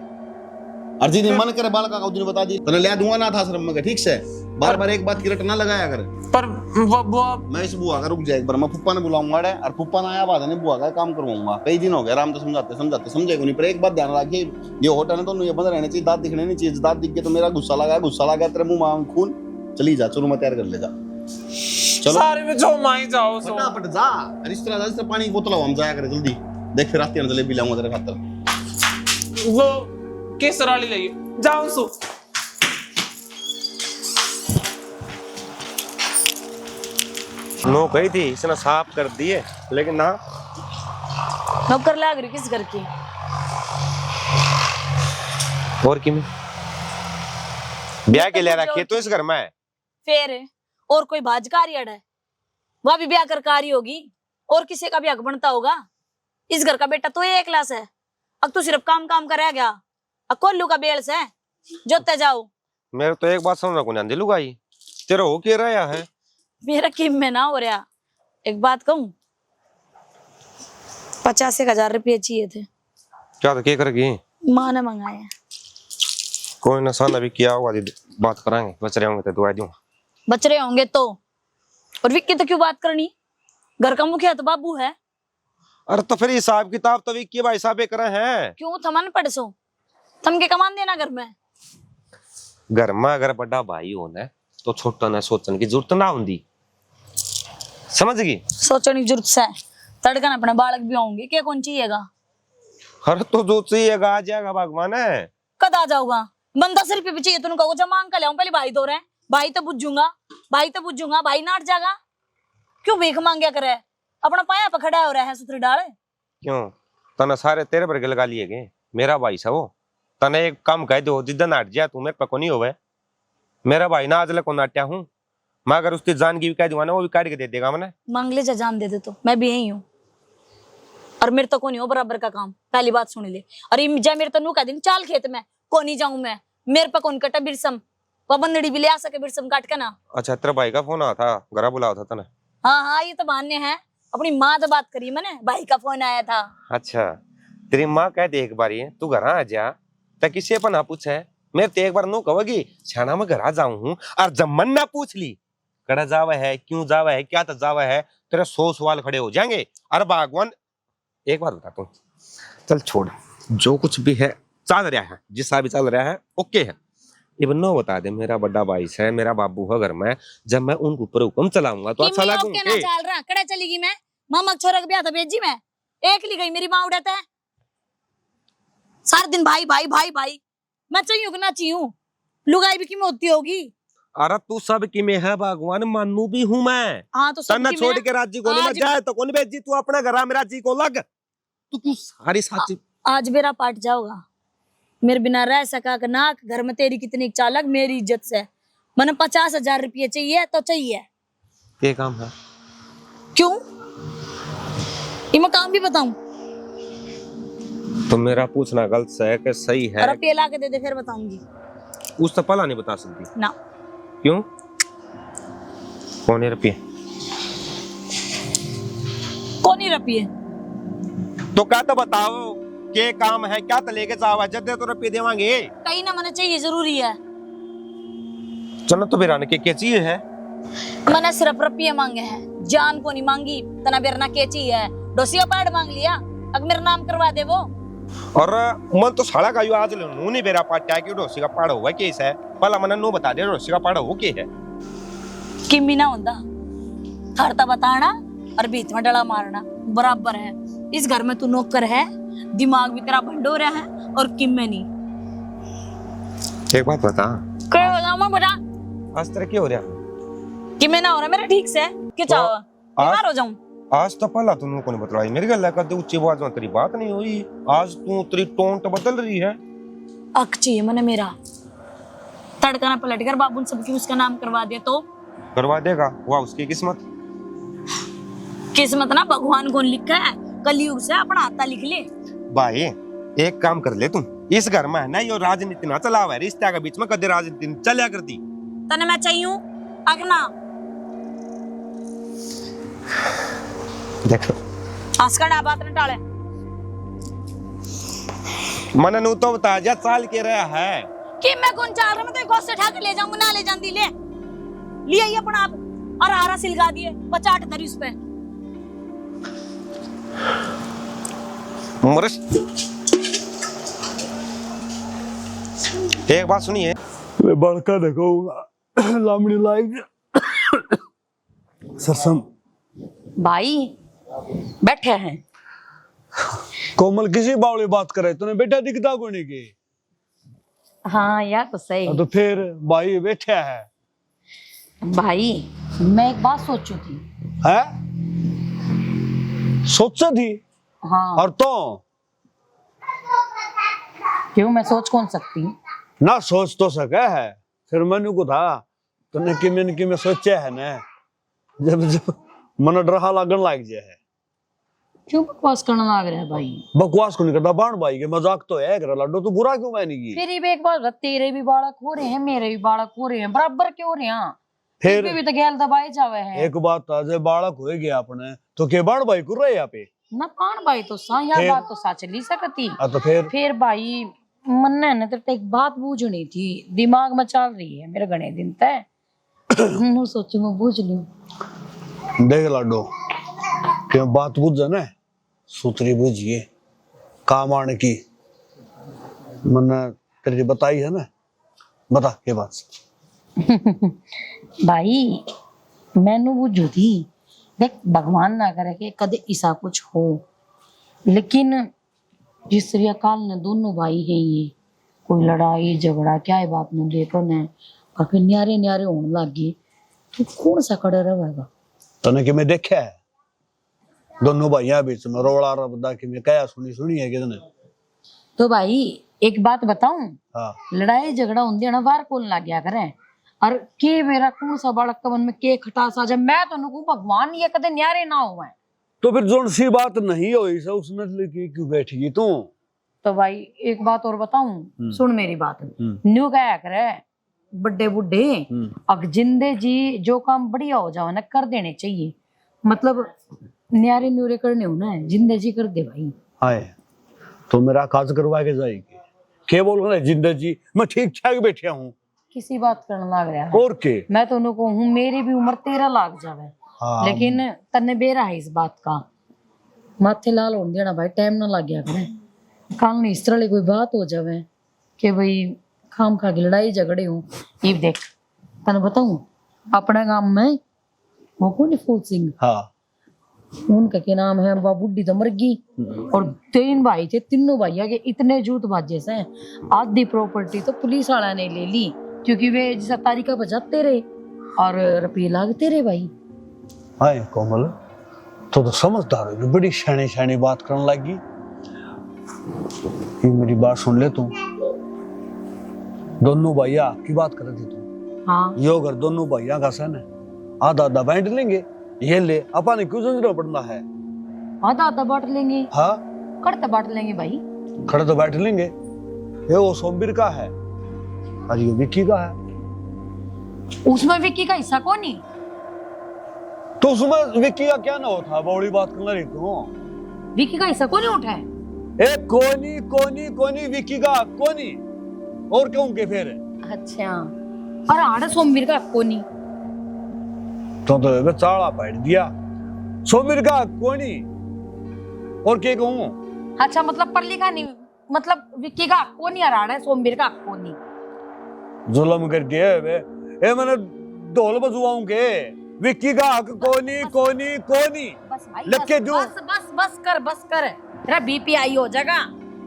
और जिस दिन मन करे बाल का दिन बता दी तो ले दूंगा ना था आश्रम में, ठीक से बार बार एक बात की रट ना लगाया कर। पर वो बुआ मैं इस बुआ का रुक जाए एक बार, मैं पुप्पा ने बुलाऊंगा और पुप्पा ने आया बाद नहीं बुआ का काम करवाऊंगा। कई दिन हो गए राम तो समझाते समझाते समझेगा नहीं। पर एक बात ध्यान रखिए, ये होटल है तो ये बंद रहने चाहिए, दांत दिखने नहीं चाहिए। दांत दिख गए तो मेरा गुस्सा लगा तेरे मुंह में खून, चली जा चुरू में तैयार कर ले जा। चलो सारे में जो माई जाओ सो फटाफट जा, इस तरह पानी की बोतल हम जाया करे जल्दी। देख फिर रात जलेबी लाऊंगा तेरे खातर। वो केसर वाली लाइए, जाओ सो। नो कही थी इसने साफ कर दिए, लेकिन ना नौकर लाग रही किस घर की? और कि ब्याह के लिए रखी तो इस घर में है। फिर और कोई भाजकारी अड़ है, वह भी ब्याह कर कारी होगी और किसी का भी हक बनता होगा। इस घर का बेटा तो ये क्लास है, अब तू सिर्फ काम काम कर रह गया। अब कोल्लू का बेल्स है जोते जाओ। मेरे तो एक बात समझ को नहीं लुगाई, तेरा हो क्या रहा है? मेरा किम में ना हो रहा। एक बात कहूं, 85,000 रुपये चाहिए थे। क्या तो क्या करेगी? माँ ने मंगाया। कोई नशाना भी किया होगा, बात कराएंगे, बच रहे होंगे तो दुआ दूंगा। बच रहे होंगे तो, और विक्की तो क्यों बात करनी? घर का मुखिया तो बाबू है। अरे तो फिर हिसाब किताब तो विक्की भाई साहब करे हैं। क्यों थमन पड़सो, थम के कमान देना घर में। घर में अगर बड़ा भाई होना तो छोटा ना सोचने की जरूरत ना होती, समझ गई? सोचने की जरूरत है, तड़कन अपने बालक भी होंगे, क्या कौन चाहिएगा? हर तो जो चाहिएगा आ जाएगा भगवान है। कद आ जाऊंगा? मन 10 रुपये भी चाहिए तुम कहो जमा मांग कर ले, पहले भाई दो रहे, भाई तो बुझूंगा, भाई नाट जागा। क्यों भीख मांगया करे? अपना पाया पकड़ा हो रहा है सुथरी डाल। क्यों तना सारे तेरे पर लगा लिए गए? मेरा भाई सा वो तने एक काम कह दो, जिद्दन हट जा तुम्हें पको नहीं होवे। मेरा भाई ना आज लग को नाट्या हूँ मैं, अगर उसकी जान की भी कह दूंगा ना वो भी काट के दे देगा मैंने। मांग ले जा, जान दे दे तो मैं भी यही हूँ। और मेरे तो को नहीं हो बराबर का काम, पहली बात सुन ले। और जा मेरे तो नू कह दिन चाल खेत में को नहीं जाऊं मैं, मेरे पे कौन कटा बिरसम पबंदड़ी भी ले आ सके बिरसम काट के ना। अच्छा तेरे भाई का फोन आया था, घर बुलाया था तने? हाँ ये तो बहाने हैं, अपनी माँ से बात करी मैंने, भाई का फोन आया था। अच्छा तेरी माँ कह दे एक बार ये तू घर आ जा, तो किसी पर ना पूछे। मेरे तो एक बार नो कहोगी छाना में घर आ जाऊं हूँ, और जब मन ना पूछ ली कड़ा जावा है, क्यों जावा है, क्या तो जावा है, तेरे 100 सवाल खड़े हो जाएंगे। अरे भगवान एक बात बताता हूँ, चल छोड़, जो कुछ भी है चल रहा है, जिस भी चल रहा है ओके है। ये बन्नो बता दे, मेरा बड़ा भाई है, मेरा बाबू है घर में, जब मैं उनके ऊपर हुक्म चलाऊंगा तो अच्छा लगूंगा। ओके ना चल रहा, कड़ा चलेगी मैं? मामा छोरा का ब्याह था भेजी मैं, एक ली गई मेरी माँ उड़ाता है सारा दिन भाई भाई भाई भाई। मैं चाहिए कि ना चाहिए, लुगाई भी की में होती होगी। अरे तू सब की में है भगवान, मानू भी हूँ मैं। हाँ तो सब की छोड़ में के राजी को नहीं जाए तो कौन भेजी, तू अपना घर मेरा जी को लग, तू क्यों सारी साची। आज मेरा पाट जाओगा, मेरे बिना रह सका का नाक। घर में तेरी कितनी चालक, मेरी इज्जत से। मैंने 50,000 रुपये चाहिए तो चाहिए। ये काम है क्यों? ये मैं काम भी बताऊं? तो मेरा पूछना गलत है कि सही है? रुपये ला के दे दे फिर बताऊंगी। उस तो पला नहीं बता सकती ना। क्यों? कौन है रुपये? कौन ही रुपये? तो क्या तो बताओ के काम है, क्या तो लेके जावा, जब दे तो रुपये देवांगे। कहीं ना मैंने चाहिए जरूरी है। चलो तो बिराने के चाहिए है? मैंने सिर्फ रुपये मांगे हैं, जान को नहीं मांगी। तना बेरना के चाहिए? डोसिया पाड़ मांग लिया, अगर मेरा नाम करवा दे वो। और मन तो साड़ा का यू आज नो नहीं बेरा पाटा कि डोसी का पाड़ हुआ केस है, भला मन नो बता दे डोसी का पाड़ हो के है। किमी ना होता थरता बताना और बीच में डला मारना बराबर है। इस घर में तू नौकर है, दिमाग भी तेरा भंडोरा है और किम में नहीं। एक बात बता, क्या हो जाऊं मैं बता आज तेरा क्या हो रहा? कि मैं ना हो रहा मेरा ठीक से कि चाहो बीमार हो जाऊं? आज तो पहला तूने को नहीं बतलाई मेरी गल कद ऊंची आवाज में तेरी बात नहीं हुई, आज तू तेरी टोन बदल रही है। अक चाहिए मैंने मेरा तड़का ना पलट कर बाबू ने सबकी उसका नाम करवा दिया तो करवा देगा, वाह उसकी किस्मत। किस्मत ना भगवान को लिखा है, कलयुग से अपना आता लिख ले। भाई एक काम कर ले तुम, इस घर में है ना यो राजनीति ना चला हुआ है, रिश्ते के बीच में कदे राजनीति चलिया करती। तने मैं चाहिए अगना देखो आसकड़ा बात न टाले। मन नु तो बता जा चाल के रहा है कि मैं कौन चाल रहा मैं तो गोद से उठा के ले जाऊंगा ना ले जाती ले लिया ही अपना आप और हारा सिलगा दिए पचाट धरी उस पे। मरस एक बात सुनिए, मैं बड़का देखो लामड़ी लाइक सरसम भाई बैठे हैं। कोमल किसी बावली बात करे तूने बेटा दिखता को नहीं के। हाँ यार तो सही। तो फिर भाई बैठा है भाई मैं एक बात सोचू थी। है सोचा थी हाँ और तो क्यों मैं सोच कौन सकती ना सोच तो सके है, फिर मैंने को था तूने कि मैं सोचा है ना, जब जब मन डरा लगन लग जाए है। क्यों बकवास करना लग रहा है भाई? बकवास को नहीं करता बाण भाई के मजाक तो है कर लड्डू, तू बुरा क्यों मानेगी? फिर भी एक बात बता, तेरे भी बालक हो रहे हैं मेरे भी बालक हो रहे हैं, बराबर क्यों हो रहे हैं? फिर भी तो गैल दबाए जावे हैं। एक बात था जब बालक हो गया अपने तो के बाण भाई को रहे यहाँ पे ना पान भाई तो सा यार फिर? बात तो सच ली सकती। तो फिर भाई मन ने तेरे एक बात बूझनी थी, दिमाग में चल रही है मेरे घने दिन तक। नु सोचू मैं बूझ लूं। देख लाडो क्यों बात बुझ ना सूत्री बुझिए काम आने की मैंने तेरी बताई है ना, बता के बात। भाई मैनू बूझू थी, देख भगवान ना करे कि कदे ऐसा कुछ हो, लेकिन जिस तरह काल ने दोनों भाई है ये कोई लड़ाई झगड़ा क्या है बात में लेकर ने काफी न्यारे न्यारे होने लग गए, तो कौन सा खड़ा रहेगा? तने कि मैं देखा है दोनों भाइयों बीच में रोड़ा रबदा कि मैं क्या सुनी है कितने। तो भाई एक बात बताऊं, हाँ लड़ाई झगड़ा होंगे ना बार कौन लग गया करे और के मेरा कौन सा बालक का मन में के खटास आ जाए, मैं तो नुकू भगवान ये कदे न्यारे ना हो। तो फिर जोन सी बात नहीं हुई सा उसने लेके क्यों बैठी गई तू? तो भाई एक बात और बताऊं, सुन मेरी बात। न्यू क्या करे बड़े बुढ़े अब जिंदे जी जो काम बढ़िया हो जाओ ना कर देने चाहिए, मतलब न्यारे न्यूरे करने हो ना जिंदे जी कर दे भाई। हाय तो मेरा काज करवा के जाएगी के बोल रहे जिंदे जी मैं ठीक ठाक बैठा हूँ किसी बात करने लग रहा है और के मैं तो उनको हूँ मेरी भी उम्र 13 लाख जावे। हाँ। लेकिन तन्ने बेरा है इस बात का, माथे लाल होने देना भाई, टाइम ना लग गया करे। काल में इस तरह कोई बात हो जावे कि भाई खाम खा की लड़ाई झगड़े हो। ये देख तने बताऊं अपने गांव में वो कौन फूल सिंह, हाँ उनका क्या नाम है, वो बुढ़ी तो मर गई और 3 भाई थे, तीनों भैया के इतने जूत बाजे से आधी प्रॉपर्टी तो पुलिस वाला ने ले ली क्योंकि वे जैसा तारीखा बजाते रहे और रुपये लागते रहे भाई। हाय कोमल तो समझदार है, बड़ी शानी शानी बात करने लगी। ये मेरी बात सुन ले तू, दोनों भैया की बात कर रही तू। हाँ यो घर दोनों भैया का सन है, आधा आधा बांट लेंगे, ये ले अपन ने क्यों जंजरा पड़ना है? आधा आधा बांट लेंगे। हाँ करते बांट लेंगे भाई, खड़े तो बैठ लेंगे। ये वो सोमवीर का है और ये विक्की का है। उसमें विक्की का हिस्सा कौन नहीं? तो उसमें विक्की का क्या ना होता? बड़ी बात कर रही तू। विक्की का हिस्सा कौन नहीं उठा है? ए कोनी कोनी कोनी विक्की का कोनी और क्यों के फिर? अच्छा और आड़ा सोमवीर का कोनी तो वे चाड़ा बैठ दिया सोमवीर का कोनी और के कहूं? अच्छा मतलब पढ़ लिखा नहीं, मतलब विक्की का कोनी और आड़ा सोमवीर का कोनी। जुल्म कर दिए वे ए मैंने ढोल बजवाऊं के विक्की का हक कोनी कोनी कोनी बस भाई लक्के जो बस कर तेरा बीपी आई हो जाएगा।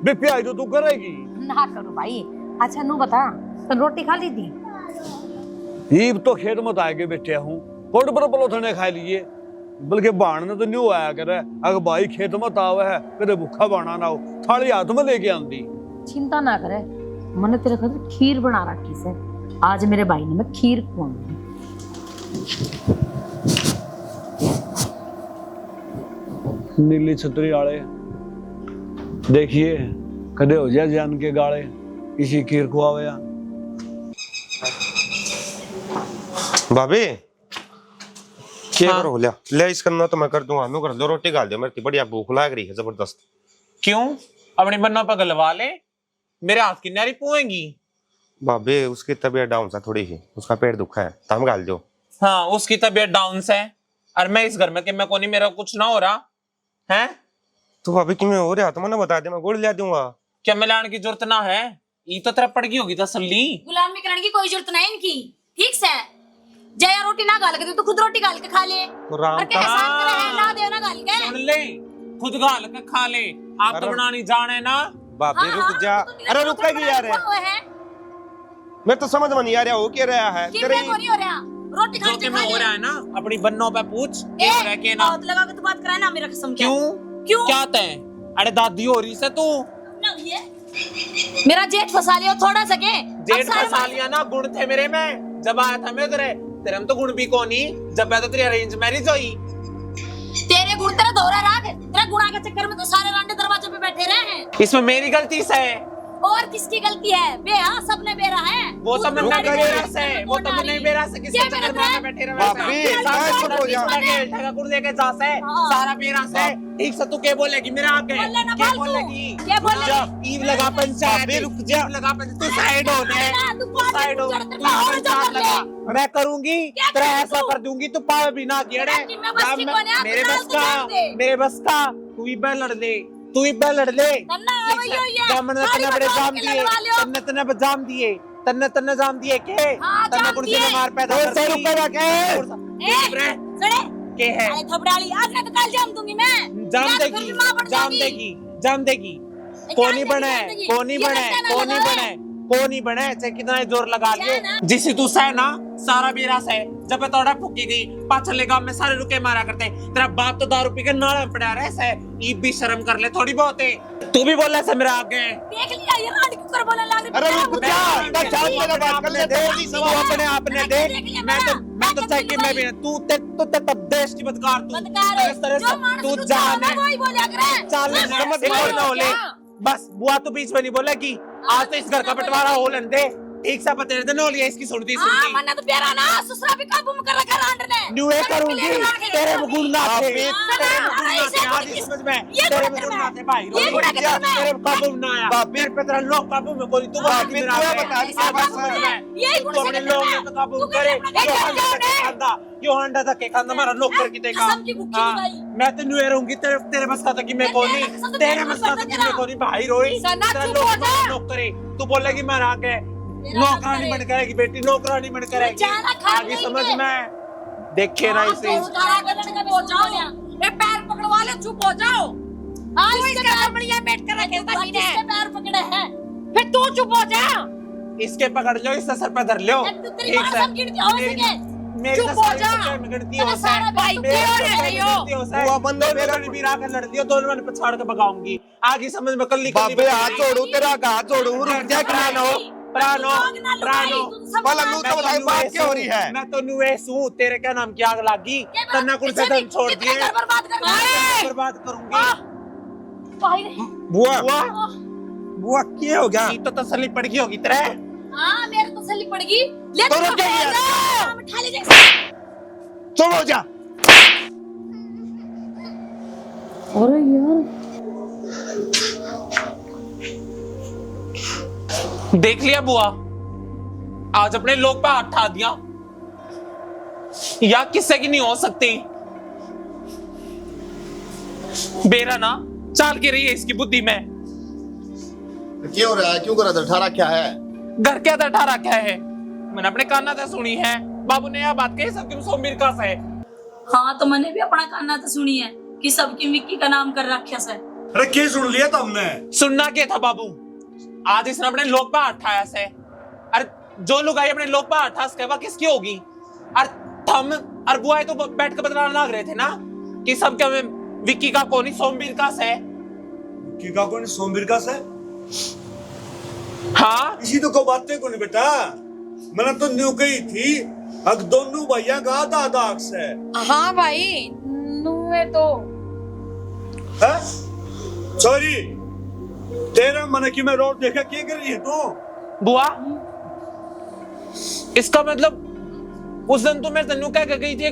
बीपी आई तो तू करेगी ना करो भाई। अच्छा नू बता तो रोटी खा ली थी। ईब तो खेत में आके बैठे हूँ, कोट पर पलोथने खा लिए, बल्कि बाण ने तो न्यू आया करे, अगर भाई खेत में आवे है कदे भूखा बाणा ना हो, थाली हाथ में लेके आंदी। चिंता ना करे, मैंने तेरे खातिर खीर बना रखी से, आज मेरे भाई ने मैं खीर खुआऊंगी। नीली छतरी आले देखिए कदे हो जाए जान के गाले, इसी खीर को आवे। भाभी क्या करो, ले इस करना तो मैं कर दूंगा, नु कर दो, रोटी गाल दो, मेरी बढ़िया भूख लग रही है जबरदस्त। क्यों अपनी बन्नों पर गलवा ले, मेरे हाथ की नारी पुएंगी। भाभी उसकी तबीयत डाउन सा थोड़ी ही, उसका पेट दुखा है, तम गाल दो। हाँ उसकी तबीयत डाउन है, और मैं इस घर में कि मैं कोनी, मेरा कुछ ना हो रहा है। तो भाभी क्यों हो रहा, तो मैंने बता दे, मैं गुड़ ले दूंगा। क्या मिलाने की जरूरत ना है, ये तो तेरा पड़ गई होगी तसल्ली। गुलामी करने की कोई जरूरत नहीं इनकी, ठीक से जया रोटी ना गाल के तो खुद रोटी गाल के खा ले, तो राम और क्या एहसान करे है, ना दे ना गाल के। सुन ले, खुद गाल के खा ले, आप तो बनानी जाने ना। भाभी रुक जा, अरे रुकेगी यार, मैं तो समझ में नहीं आ रहा हो क्या रहा है तेरे हो रहा रोटी खा जो हो रहा है ना, अपनी बन्नों पे पूछ क्या हो रहा है, क्या ना लगा के तो बात कराए ना, मेरा कसम। क्यों क्या तय, अरे दादी हो रही से तू, मेरा जेठ फंसा लिया थोड़ा सके, जेठ फंसा लिया ना, गुण थे मेरे में जब आया था मैं तेरे में तो गुण भी कोनी, जब मैं तो तेरी अरेंज मैरिज हुई। तेरे गुण तेरा दोहरा राग, तेरा गुणा के चक्कर में तो सारे रांडे दरवाजे पे बैठे रहे हैं। इसमें मेरी गलती से है, और किसकी गलती है? बेहा सबने बेरा है, वो तो मैं बेरा से, वो तो मैं नहीं बेरा से, किसके चक्कर में बैठे रहे गुण देके जा से सारा बेरा से। ठीक से तू क्या बोलेगी मेरे आगे, क्या बोलेगी, क्या बोलेगी? ईव लगा पंचायत, रुक जा, लगा पंचायत, तू साइड हो ने, तू साइड हो, तू पंचायत लगा, मैं करूंगी तेरा ऐसा कर दूंगी, तू पावे भी ना गिरे। मेरे बस का तू ही लड़ ले, तू ही लड़ ले, जाम दिए, तन्ने जाम दिए के, तन्ने कुर्सी में मार पैदा कर दी, के है थपड़ाली आज ना तो कल जाम दूंगी मैं, जाम देगी, कोनी बने चाहे कितना जोर लगा लियो, जिसे तू सह ना सारा बेरा सह, जब तोड़ा फूकी गई पाछले गांव में सारे रुके मारा करते, तेरा बाप तो दारू पी के नाला में पड़ा रहे सह, ईब भी शर्म कर ले थोड़ी बहुत है, तू भी बोला से मेरे आगे, देख लिया ये रांड क्यों कर बोलने लग रही। अरे रुक जा, चाल मेरा बात कर ले, अपने आपने देख, मैं तो चाहे कि मैं भी तू तब देश की बदकार, तू जान है, वही बोला करे, चल समझ ना हो ले, बस बुआ तो बीच में नहीं बोलेगी, आज तो इस घर का बंटवारा हो लेने दे, एक सा पते रहते ना लिया इसकी सुनती मन्ना तो प्यारा ना, ससुरा भी काबू में कर रखा रांड ने, न्यू ए करूंगी, तेरे में गुण ना थे, तेरे में गुण ना थे, आज ही समझ में, तेरे में गुण ना थे भाई, तेरे में काबू में ना आया, मेरे पे तेरा लोग काबू में कोई, तू बता मेरा यही गुण से लोग ने तो काबू करे, यो हंडा तक के खाना हमारा नौकर की देखा, मैं तो न्यू ए रहूंगी, तेरे बस का तक मैं कोनी, तेरे बस का तक मैं कोनी भाई रोई, तेरा लोग नौकरी, तू बोलेगी मैं आ गए, नौकरानी बन करेगी बेटी, नौकरानी बन करेगी, आगे समझ में, देखे ना इसे, पैर पकड़वा ले, चुप हो जाओ, आज इसके पैर बढ़िया बैठ कर रखे, इसके पैर पकड़े हैं, फिर तू चुप हो जा, इसके पकड़ लो, इससे सर पे धर लो, ठीक है, मेरे चुप हो जा, गिनती हो सारा भाई वो बंदे मेरा भी राह कर लड़ दियो, दोनों ने पछाड़ के भगाऊंगी, आगे समझ में कल्ली बाबे हाथ जोड़ू, तेरा हाथ जोड़ू, रुक जा प्राणो, प्राणो तो बताई बात क्या हो रही है, मैं तो नुएस हूँ, तेरे क्या नाम की आग लागी, तन्ना कुछ से धन छोड़ दिए, बर्बाद करूंगी, बुआ क्या हो गया, तो तसल्ली पड़ गई होगी तेरे, हाँ मेरे तसल्ली पड़ गई, ले तो रुक जा, उठा ले, चुप हो जा, अरे यार देख लिया बुआ, आज अपने लोग पे हाथ उठा दिया, या किससे की नहीं हो सकती, बेरा ना चाल के रही है इसकी बुद्धि में, क्यों रहा है, क्यों कर रहा था, क्या है घर के अंदर ठहरा क्या है, मैंने अपने काना से सुनी है, बाबू ने यह बात कही सबकी सोमीर का से, हाँ तो मैंने भी अपना काना तो सुनी है कि सबकी विक्की का नाम कर रखा है। अरे क्या सुन लिया तुमने? सुनना क्या था बाबू, आज इसने अपने लोग पे हाथ उठाया से, अरे जो लुगाई अपने लोग पर ठास कहवा किसकी होगी? और हम और बुआई तो बैठ के बदलाना लग रहे थे ना कि सब क्या विक्की का कोनी सोमवीर का से की का कौन सोमवीर का से? हाँ इसी तो को बातें कौन बेटा, मैंने तो न्यू कही थी अग दोनों भैया का आधा आधा अक्स है। हाँ भाई नुए तो सॉरी तेरा मन की मैं रोड देखा क्या कर रही है तू? बुआ इसका मतलब उस दिन तो मेरे तन्नू कह के गई थी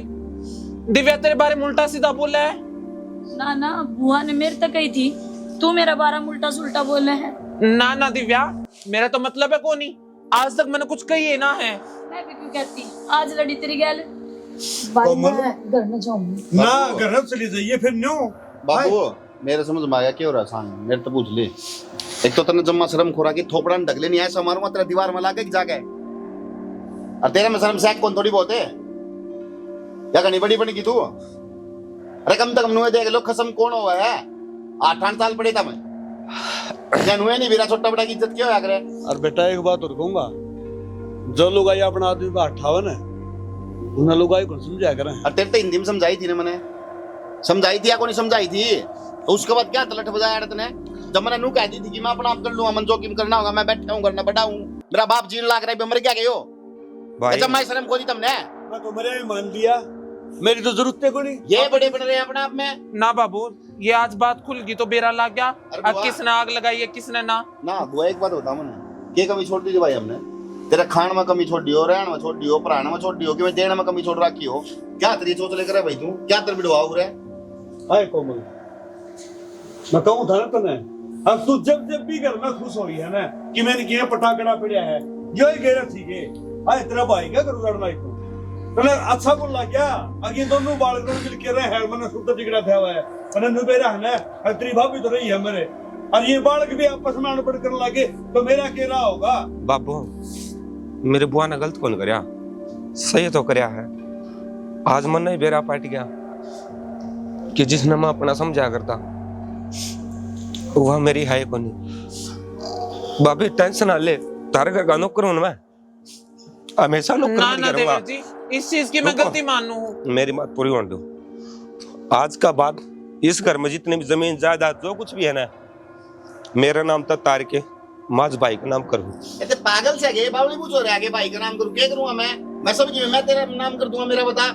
दिव्या तेरे बारे में उल्टा सीधा बोला है। ना ना बुआ ने मेरे तक कही थी तू मेरा बारा उल्टा सुल्टा बोल रहे हैं। ना ना दिव्या मेरा तो मतलब है को नहीं, आज तक मैंने कुछ कही है ना है। मैं भी क्यों कहती, आज लड़ी तेरी गैल। भाई मैं घर में जाऊंगी ना घर में चली जाइए फिर न्यू। बाबू मेरे समझ में आ गया क्या हो रहा है मेरे तो पूछ ले। एक तो तने जम्मा शर्म खोरा की थोपड़ा ढक ले नहीं ऐसा मारूंगा तेरा दीवार में लाके जाके। और तेरे में शर्म सैक कौन थोड़ी बहुत है या घनी बड़ी बनी की तू? अरे कम तक नुए देख लो खसम कौन हुआ है 8 साल पड़े था मैं या नुए नहीं मेरा छोटा बड़ा की इज्जत क्यों करे? और बेटा एक बात और कहूंगा, जो लोग आई अपना आदमी का 58 है उन्हें लोग आई को समझाया करें। और तेरे तो हिंदी में समझाई थी ना मैंने, समझाई थी या को नहीं समझाई थी? तो उसके बाद क्या तलट बजाया तने? जब मैंने नू कह दी थी कि मैं अपना आप कर लूंगा, मन जोखिम करना होगा, मैं बैठा हूँ करना बड़ा हूँ, मेरा बाप जीने लाग रहा है, मर क्या गए हो भाई जब मैं शर्म खो दी तुमने। मैं तो मरे मान लिया, मेरी तो जरूरत है को नहीं। ये बड़े बन रहे हैं अपने आप में ना बाबू ये आज बात खुल गई तो बेरा लग गया। अरे अब बुआ। किसने आग लगाई है किसने ना। ना बुआ एक बात बताऊं मैंने, क्या कमी छोड़ दी थी भाई हमने? तेरा खान में कमी छोड़ दी हो, रहन में छोड़ दी हो, पढ़ाने में छोड़ दी हो, कि मैं देने में कमी छोड़ रखी हो? क्या तेरी सोच लेकर है भाई तू? क्या तेरे बिड़वाओ रे? हाय कोमल, मैं कहूँ था ना तने, अब तू जब जब भी घर में खुश हुई है ना कि मैंने किया पटाखड़ा पड़िया है यो ही गेरा थी के हाय तेरा भाई क्या करू लड़ना को तने अच्छा बोल ला क्या? आगे दोनों बालक मिल के रहे हैं, मैंने शुद्ध जिगड़ा था हुआ है मैंने नुबेरा है ना, तेरी भाभी तो रही है मेरे, और ये बालक भी आपस में अनपढ़ करने लगे तो मेरा क्या रहा होगा? बाबू मेरे बुआ ने गलत कौन करया, सही तो करया है। आज मन नहीं बेरा पाट गया कि जिसने मैं अपना समझा करता वह मेरी है को नहीं। बाबी टेंशन ना ले, तारे का गानों करूं मैं हमेशा नौकर ना नहीं ना करूंगा। देवर जी इस चीज की मैं रुको। गलती मानू हूँ। मेरी बात पूरी होने दो। आज का बाद इस घर में जितनी भी जमीन जायदाद जो कुछ भी है ना, मेरा नाम तक तार के माज भाई का नाम करूँ। ऐसे पागल से गए बावली पूछो रे आगे भाई का नाम करूं, क्या करूंगा मैं सब मैं तेरा नाम कर दूंगा, मेरा बता।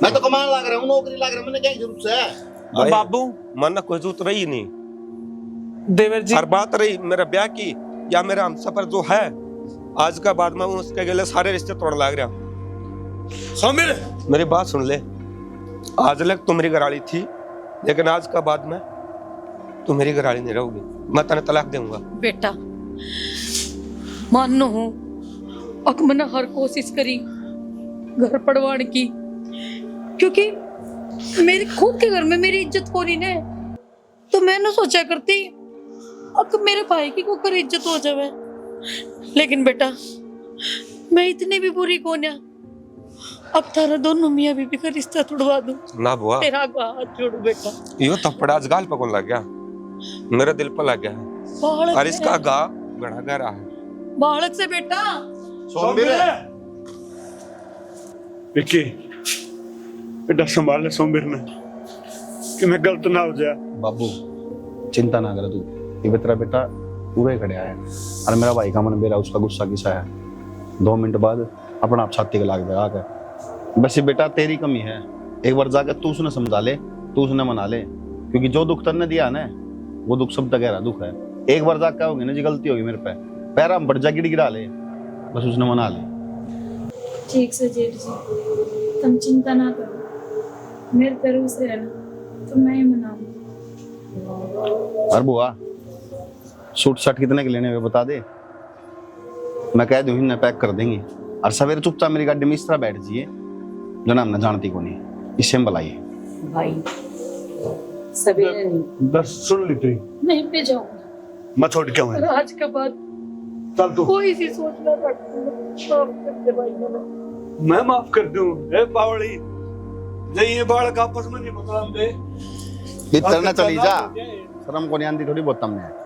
मैं तो कमाने लग रहा हूँ, नौकरी लग रहा हूँ, मैंने क्या जरूरत है? भाई, बाबू मन ना कोई जरूरत रही नहीं। देवर जी हर बात रही मेरा ब्याह की या मेरा हम सफर जो है, आज का बाद में उसके गले सारे रिश्ते तोड़ लग रहा। समीर मेरी बात सुन ले, आज लग तू मेरी घराली थी, लेकिन आज का बाद में तू मेरी घराली नहीं रहोगी, मैं तेने तलाक दूंगा। बेटा मानो हूँ अब मैंने हर कोशिश करी घर पड़वाने की, क्योंकि मेरे खुद के घर में मेरी इज्जत हो रही ने, तो मैंने सोचा करती अब मेरे भाई की को इज्जत हो जावे। लेकिन बेटा मैं इतनी भी बुरी कौन है, अब तारा दोनों मियां बीबी का रिश्ता तोड़वा दूं। ना बुआ तेरा हाथ जोड़ू बेटा। यो थप्पड़ आज गाल पकड़ लग गया, मेरे दिल पर लग गया है, बालक और इसका है, गा गड़ा गहरा है। बालक से बेटा सोमवीर विक्की बेटा संभाल ले सोमवीर ने कि मैं गलत ना हो जाए। बाबू चिंता ना कर तू, ये तेरा बेटा पूरे खड़े आया है, और मेरा भाई का मन मेरा उसका गुस्सा किसा है, 2 मिनट बाद अपना आप छाती के लाग देगा आकर। बस ये बेटा तेरी कमी है, एक बार जाकर तू उसने समझा ले, तू उसने मना ले, क्योंकि जो दुख तन्ने दिया ना वो दुख सब तक गहरा दुख है। एक बार जाकर कहोगे ना जी गलती होगी मेरे पे, पैर हम बढ़ जा गिरा ले, बस उसने मना ले। ठीक से जेठ जी तुम चिंता ना करो, मेरे तरफ से है ना तो मैं ही मनाऊंगी। और बुआ सूट शर्ट कितने के लेने हुए बता दे, मैं कह दूं इन्हें पैक कर देंगे, और सवेरे चुपचाप मेरी गाड़ी में इस तरह बैठ जाइए जो ना हमने जानती को नहीं, इससे हम बुलाइए। भाई सवेरे नहीं, बस सुन ली तू, नहीं पे जाऊंगा, मैं छोड़ के आऊँ। आज के बाद चल तू, कोई सी सोच ना रखूंगा। माफ कर दे भाई मैंने। मैं माफ कर दूं। ए बावड़ी जे ये बालक आपस में नहीं बतलाते, इतना चली जा, शर्म को नहीं आती थोड़ी बहुत तुमने।